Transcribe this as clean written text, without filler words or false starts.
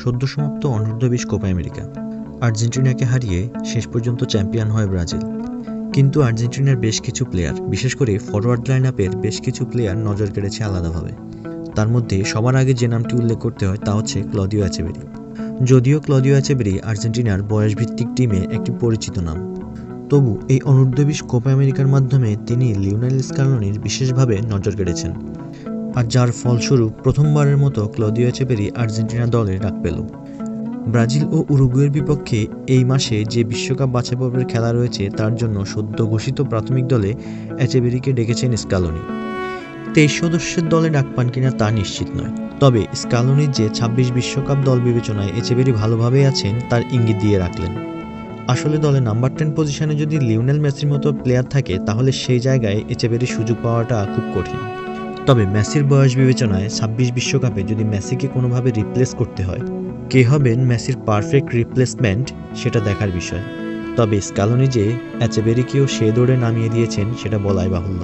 সদ্য সমাপ্ত অনূর্ধ্ব-20 Copa America. আর্জেন্টিনাকে হারিয়ে শেষ পর্যন্ত চ্যাম্পিয়ন হয় ব্রাজিল। কিন্তু আর্জেন্টিনার বেশ কিছু প্লেয়ার, বিশেষ করে ফরওয়ার্ড লাইন আপের বেশ কিছু প্লেয়ার নজর কেড়েছে আলাদাভাবে। তার মধ্যে সবার আগে যে নামটি উল্লেখ করতে হয় তা হচ্ছে ক্লদিও এচেভেরি। যদিও ক্লদিও এচেভেরি আর্জেন্টিনার বয়সভিত্তিক টিমে একটি পরিচিত নাম, তবু এই অনূর্ধ্ব-20 কোপা আমেরিকার মাধ্যমে তিনি লিওনেল স্কালোনির বিশেষভাবে নজর কেড়েছেন, আর যার ফলস্বরূপ প্রথমবারের মতো ক্লদিও এচেভেরি আর্জেন্টিনা দলে ডাক পেল। ব্রাজিল ও উরুগুয়ের বিপক্ষে এই মাসে যে বিশ্বকাপ বাছাইপর্বের খেলা রয়েছে তার জন্য সদ্য ঘোষিত প্রাথমিক দলে এচেভেরিকে ডেকেছেন স্কালোনি। 23 সদস্যের দলে ডাক পান কিনা তা নিশ্চিত নয়, তবে স্কালোনির যে 26 বিশ্বকাপ দল বিবেচনায় এচেভেরি ভালোভাবেই আছেন তার ইঙ্গিত দিয়ে রাখলেন। আসলে দলে নাম্বার 10 পজিশনে যদি লিওনেল মেসির মতো প্লেয়ার থাকে তাহলে সেই জায়গায় এচেভেরির সুযোগ পাওয়াটা খুব কঠিন। তবে মেসির বয়স বিবেচনায় 26 বিশ্বকাপে যদি মেসিকে কোনোভাবে রিপ্লেস করতে হয়, কে হবেন মেসির পারফেক্ট রিপ্লেসমেন্ট সেটা দেখার বিষয়। তবে স্কালোনি যে এচেভেরিকেও সে দৌড়ে নামিয়ে দিয়েছেন সেটা বলাই বাহুল্য।